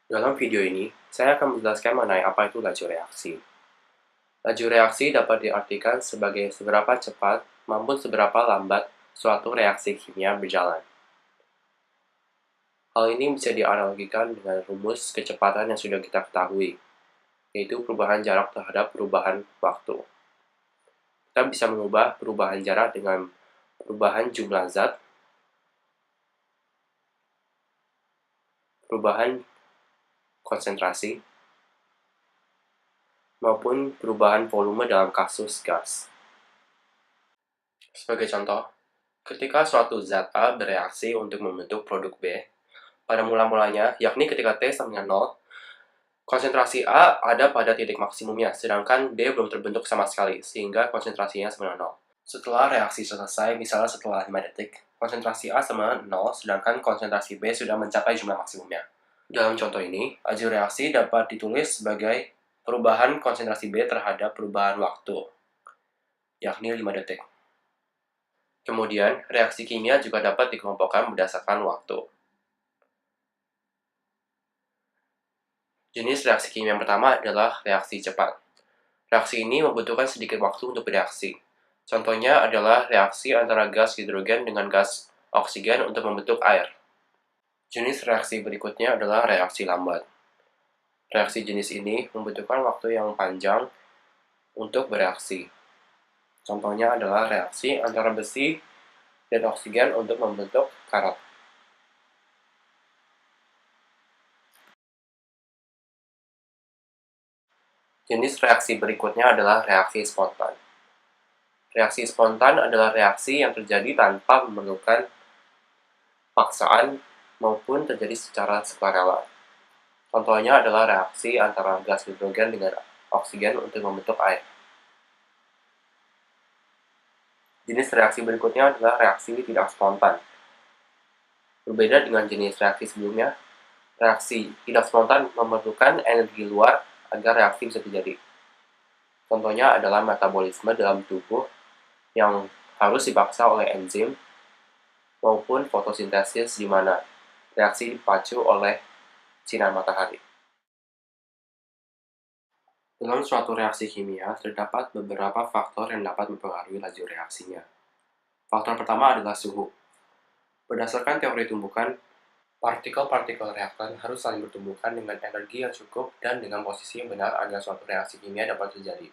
Dalam video ini, saya akan menjelaskan mengenai apa itu laju reaksi. Laju reaksi dapat diartikan sebagai seberapa cepat maupun seberapa lambat suatu reaksi kimia berjalan. Hal ini bisa dianalogikan dengan rumus kecepatan yang sudah kita ketahui, yaitu perubahan jarak terhadap perubahan waktu. Kita bisa mengubah perubahan jarak dengan perubahan jumlah zat, perubahan konsentrasi, maupun perubahan volume dalam kasus gas. Sebagai contoh, ketika suatu zat A bereaksi untuk membentuk produk B, pada mula-mulanya, yakni ketika T sama dengan 0, konsentrasi A ada pada titik maksimumnya, sedangkan B belum terbentuk sama sekali, sehingga konsentrasinya sama dengan 0. Setelah reaksi selesai, misalnya setelah 5 detik, konsentrasi A sama dengan 0, sedangkan konsentrasi B sudah mencapai jumlah maksimumnya. Dalam contoh ini, laju reaksi dapat ditulis sebagai perubahan konsentrasi B terhadap perubahan waktu, yakni 5 detik. Kemudian, reaksi kimia juga dapat dikelompokkan berdasarkan waktu. Jenis reaksi kimia yang pertama adalah reaksi cepat. Reaksi ini membutuhkan sedikit waktu untuk bereaksi. Contohnya adalah reaksi antara gas hidrogen dengan gas oksigen untuk membentuk air. Jenis reaksi berikutnya adalah reaksi lambat. Reaksi jenis ini membutuhkan waktu yang panjang untuk bereaksi. Contohnya adalah reaksi antara besi dan oksigen untuk membentuk karat. Jenis reaksi berikutnya adalah reaksi spontan. Reaksi spontan adalah reaksi yang terjadi tanpa memerlukan paksaan maupun terjadi secara sukarela. Contohnya adalah reaksi antara gas hidrogen dengan oksigen untuk membentuk air. Jenis reaksi berikutnya adalah reaksi tidak spontan. Berbeda dengan jenis reaksi sebelumnya, reaksi tidak spontan memerlukan energi luar agar reaksi bisa terjadi. Contohnya adalah metabolisme dalam tubuh yang harus dipaksa oleh enzim maupun fotosintesis di mana reaksi dipacu oleh sinar matahari. Dalam suatu reaksi kimia, terdapat beberapa faktor yang dapat mempengaruhi laju reaksinya. Faktor pertama adalah suhu. Berdasarkan teori tumbukan, partikel-partikel reaktan harus saling bertumbukan dengan energi yang cukup dan dengan posisi yang benar agar suatu reaksi kimia dapat terjadi.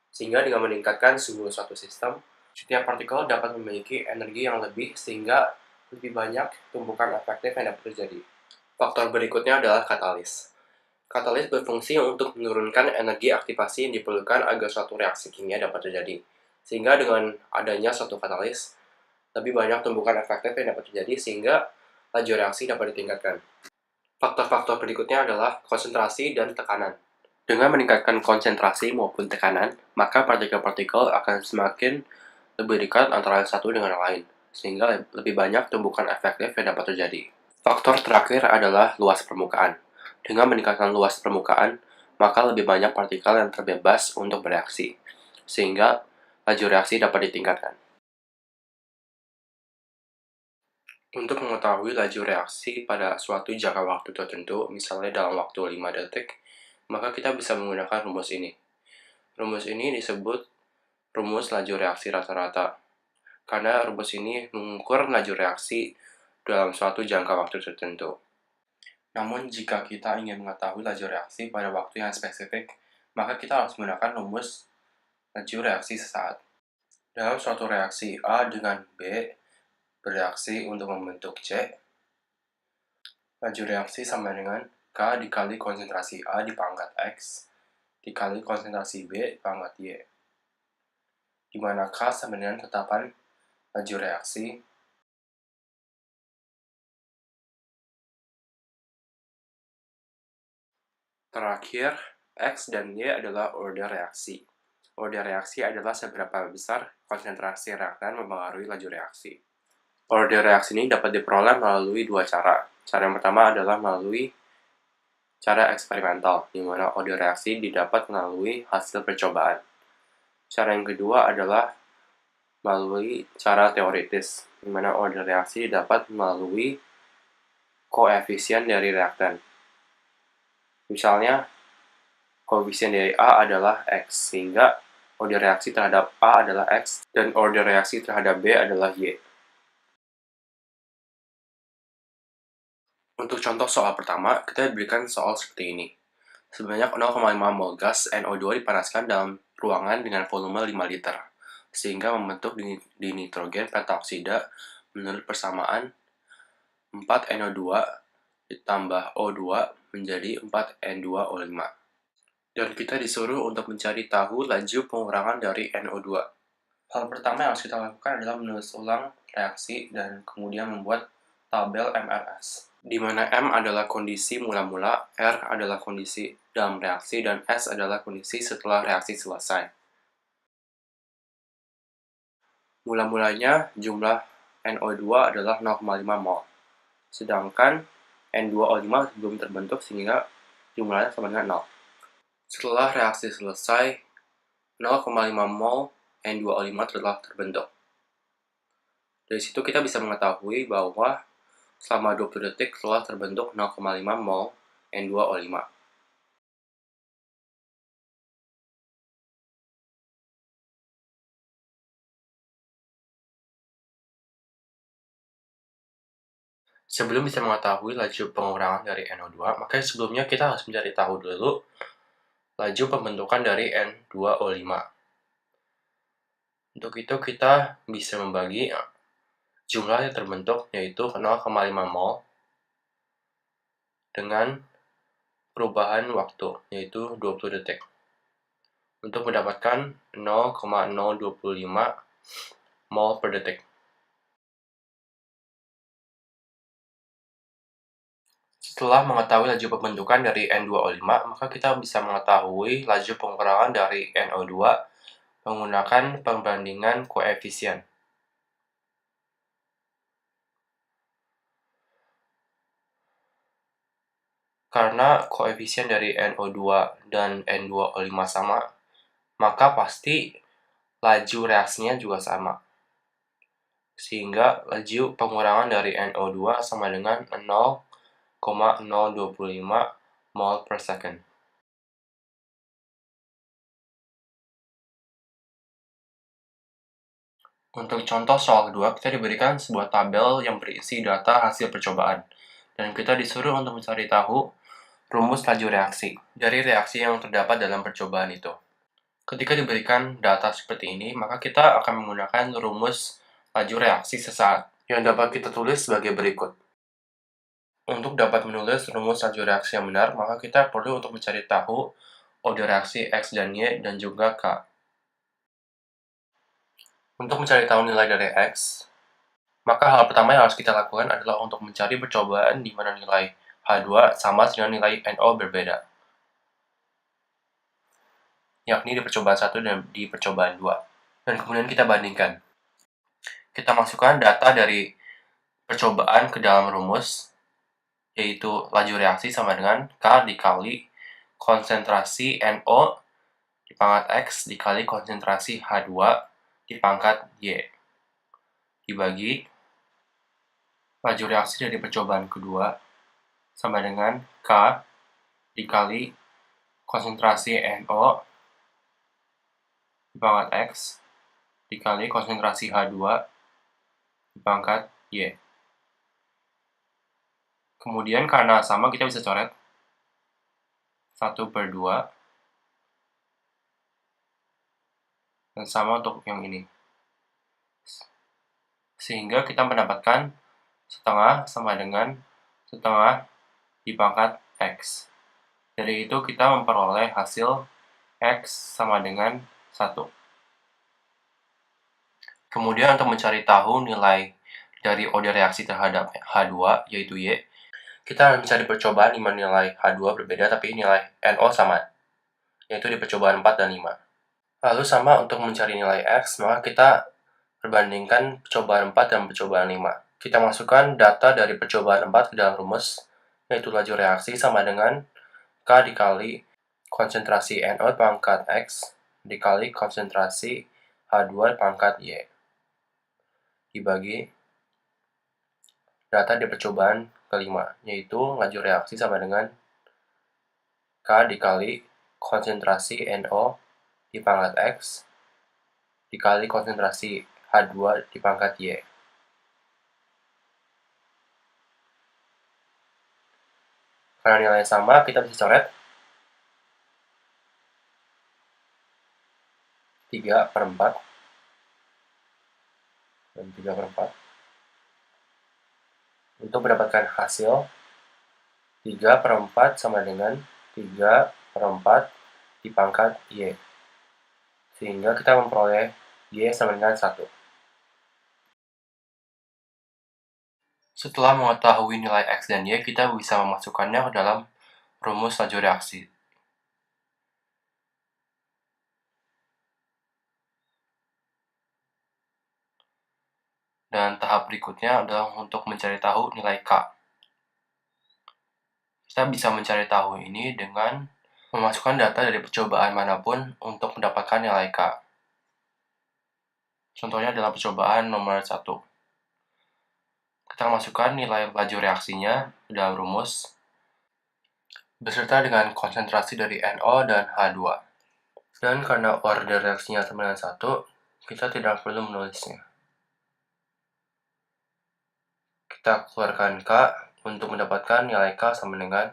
Sehingga dengan meningkatkan suhu suatu sistem, setiap partikel dapat memiliki energi yang lebih sehingga lebih banyak tumbukan efektif yang dapat terjadi. Faktor berikutnya adalah katalis. Katalis berfungsi untuk menurunkan energi aktivasi yang diperlukan agar suatu reaksi kimia dapat terjadi. Sehingga dengan adanya suatu katalis, lebih banyak tumbukan efektif yang dapat terjadi sehingga laju reaksi dapat ditingkatkan. Faktor-faktor berikutnya adalah konsentrasi dan tekanan. Dengan meningkatkan konsentrasi maupun tekanan, maka partikel-partikel akan semakin lebih dekat antara satu dengan yang lain, sehingga lebih banyak tumbukan efektif yang dapat terjadi. Faktor terakhir adalah luas permukaan. Dengan meningkatkan luas permukaan, maka lebih banyak partikel yang terbebas untuk bereaksi, sehingga laju reaksi dapat ditingkatkan. Untuk mengetahui laju reaksi pada suatu jangka waktu tertentu, misalnya dalam waktu 5 detik, maka kita bisa menggunakan rumus ini. Rumus ini disebut rumus laju reaksi rata-rata, karena rumus ini mengukur laju reaksi dalam suatu jangka waktu tertentu. Namun, jika kita ingin mengetahui laju reaksi pada waktu yang spesifik, maka kita harus menggunakan rumus laju reaksi sesaat. Dalam suatu reaksi A dengan B bereaksi untuk membentuk C, laju reaksi sama dengan K dikali konsentrasi A di pangkat X dikali konsentrasi B di pangkat Y, di mana K sama dengan tetapan laju reaksi terakhir. X dan Y adalah order reaksi. Order reaksi adalah seberapa besar konsentrasi reaktan mempengaruhi laju reaksi. Order reaksi ini dapat diperoleh melalui dua cara. Cara yang pertama adalah melalui cara eksperimental, di mana order reaksi didapat melalui hasil percobaan. Cara yang kedua adalah melalui cara teoritis, di mana order reaksi didapat melalui koefisien dari reaktan. Misalnya, koefisien dari A adalah X, sehingga order reaksi terhadap A adalah X, dan order reaksi terhadap B adalah Y. Untuk contoh soal pertama, kita diberikan soal seperti ini. Sebanyak 0,5 mol gas NO2 dipanaskan dalam ruangan dengan volume 5 liter, sehingga membentuk dinitrogen pentaoksida menurut persamaan 4NO2 ditambah O2 menjadi 4N2O5. Dan kita disuruh untuk mencari tahu laju pengurangan dari NO2. Hal pertama yang harus kita lakukan adalah menulis ulang reaksi dan kemudian membuat tabel MRS, di mana M adalah kondisi mula-mula, R adalah kondisi dalam reaksi, dan S adalah kondisi setelah reaksi selesai. Mula-mulanya jumlah NO2 adalah 0,5 mol, sedangkan N2O5 belum terbentuk sehingga jumlahnya sama dengan 0. Setelah reaksi selesai, 0,5 mol N2O5 telah terbentuk. Dari situ kita bisa mengetahui bahwa selama 20 detik telah terbentuk 0,5 mol N2O5. Sebelum bisa mengetahui laju pengurangan dari NO2, maka sebelumnya kita harus mencari tahu dulu laju pembentukan dari N2O5. Untuk itu kita bisa membagi jumlah yang terbentuk, yaitu 0,5 mol, dengan perubahan waktu, yaitu 20 detik. Untuk mendapatkan 0,025 mol per detik. Setelah mengetahui laju pembentukan dari N2O5, maka kita bisa mengetahui laju pengurangan dari NO2 menggunakan perbandingan koefisien. Karena koefisien dari NO2 dan N2O5 sama, maka pasti laju reaksinya juga sama. Sehingga laju pengurangan dari NO2 sama dengan 0,025 mol per second. Untuk contoh soal kedua, kita diberikan sebuah tabel yang berisi data hasil percobaan, dan kita disuruh untuk mencari tahu rumus laju reaksi dari reaksi yang terdapat dalam percobaan itu. Ketika diberikan data seperti ini, maka kita akan menggunakan rumus laju reaksi sesaat, yang dapat kita tulis sebagai berikut. Untuk dapat menulis rumus laju reaksi yang benar, maka kita perlu untuk mencari tahu order reaksi X dan Y dan juga K. Untuk mencari tahu nilai dari X, maka hal pertama yang harus kita lakukan adalah untuk mencari percobaan di mana nilai H2 sama dengan nilai NO berbeda, yakni di percobaan 1 dan di percobaan 2. Dan kemudian kita bandingkan. Kita masukkan data dari percobaan ke dalam rumus, yaitu laju reaksi sama dengan K dikali konsentrasi NO dipangkat X dikali konsentrasi H2 dipangkat Y, dibagi laju reaksi dari percobaan kedua sama dengan K dikali konsentrasi NO dipangkat X dikali konsentrasi H2 dipangkat Y. Kemudian karena sama, kita bisa coret 1/2 dan sama untuk yang ini. Sehingga kita mendapatkan setengah sama dengan setengah dipangkat X. Dari itu kita memperoleh hasil X sama dengan 1. Kemudian untuk mencari tahu nilai dari order reaksi terhadap H2, yaitu Y, kita harus mencari percobaan di mana nilai H2 berbeda tapi nilai NO sama, yaitu di percobaan 4 dan 5. Lalu sama untuk mencari nilai X, maka kita perbandingkan percobaan 4 dan percobaan 5. Kita masukkan data dari percobaan 4 ke dalam rumus, yaitu laju reaksi sama dengan K dikali konsentrasi NO pangkat X dikali konsentrasi H2 pangkat Y, dibagi data di percobaan kelima, yaitu laju reaksi sama dengan K dikali konsentrasi NO di pangkat X dikali konsentrasi H2 di pangkat Y. Karena nilainya sama, kita bisa coret 3/4 dan 3/4 untuk mendapatkan hasil 3/4 sama dengan 3/4 di pangkat Y. Sehingga kita memperoleh Y sama dengan 1. Setelah mengetahui nilai X dan Y, kita bisa memasukkannya ke dalam rumus laju reaksi. Dan tahap berikutnya adalah untuk mencari tahu nilai K. Kita bisa mencari tahu ini dengan memasukkan data dari percobaan manapun untuk mendapatkan nilai K. Contohnya dalam percobaan nomor 1. Kita masukkan nilai laju reaksinya ke dalam rumus beserta dengan konsentrasi dari NO dan H2. Dan karena order reaksinya sama dengan 1, kita tidak perlu menulisnya. Kita keluarkan K untuk mendapatkan nilai K sama dengan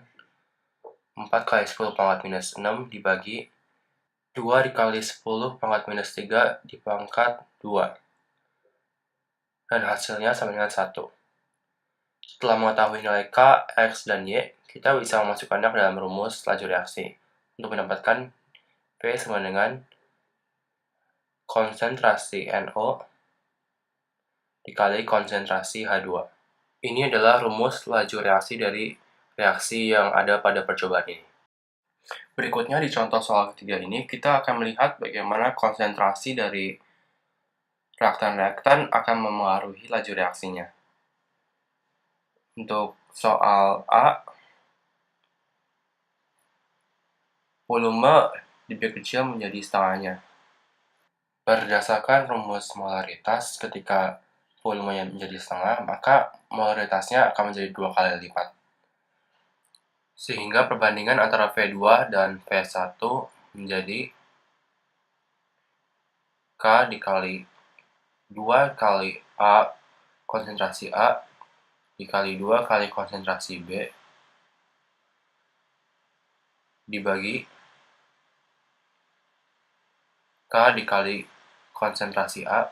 4 kali 10 pangkat minus 6 dibagi 2 dikali 10 pangkat minus 3 di pangkat 2. Dan hasilnya sama dengan 1. Setelah mengetahui nilai K, X, dan Y, kita bisa memasukkannya ke dalam rumus laju reaksi untuk mendapatkan P sama dengan konsentrasi NO dikali konsentrasi H2. Ini adalah rumus laju reaksi dari reaksi yang ada pada percobaan ini. Berikutnya di contoh soal ketiga ini, kita akan melihat bagaimana konsentrasi dari reaktan-reaktan akan memengaruhi laju reaksinya. Untuk soal A, volume dibuat kecil menjadi setengahnya. Berdasarkan rumus molaritas, ketika volumenya menjadi setengah, maka molaritasnya akan menjadi 2 kali lipat. Sehingga perbandingan antara V2 dan V1 menjadi K dikali 2 kali A konsentrasi A dikali 2 kali konsentrasi B dibagi K dikali konsentrasi A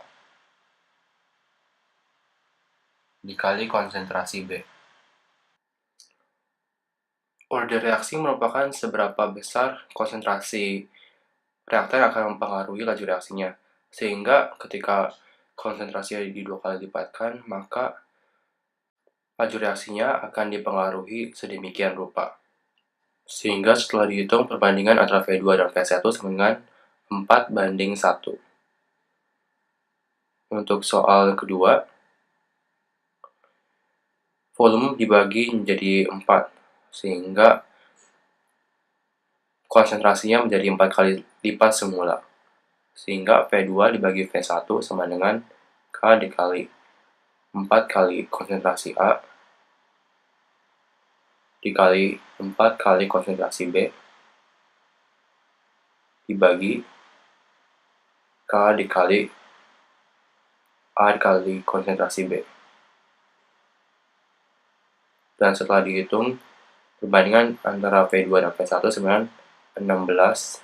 dikali konsentrasi B. Order reaksi merupakan seberapa besar konsentrasi reaktan akan mempengaruhi laju reaksinya. Sehingga ketika konsentrasinya di 2 kali lipatkan, maka laju reaksinya akan dipengaruhi sedemikian rupa. Sehingga setelah dihitung perbandingan antara V2 dan V1 sama dengan 4/1. Untuk soal kedua, volume dibagi menjadi 4, sehingga konsentrasinya menjadi 4 kali lipat semula. Sehingga V2 dibagi V1 sama dengan K dikali 4 kali konsentrasi A dikali 4 kali konsentrasi B dibagi K dikali A dikali konsentrasi B. Dan setelah dihitung, perbandingan antara V2 dan V1 sama dengan 16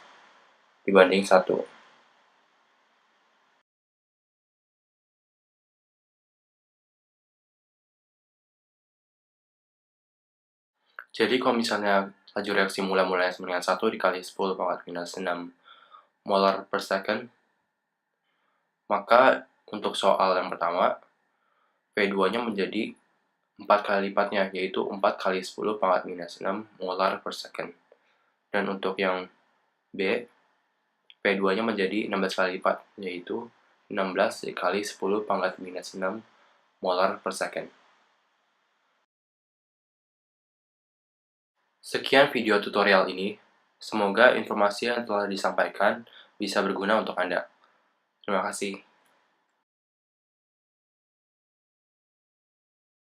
dibanding 1. Jadi kalau misalnya laju reaksi mulai sama dengan 1 dikali 10 pangkat minus 6 molar per second, maka untuk soal yang pertama, V2-nya menjadi 4 kali lipatnya, yaitu 4 kali 10 pangkat minus 6 molar per second. Dan untuk yang B, V2-nya menjadi 16 kali lipat, yaitu 16 dikali 10 pangkat minus 6 molar per second. Sekian video tutorial ini. Semoga informasi yang telah disampaikan bisa berguna untuk Anda. Terima kasih.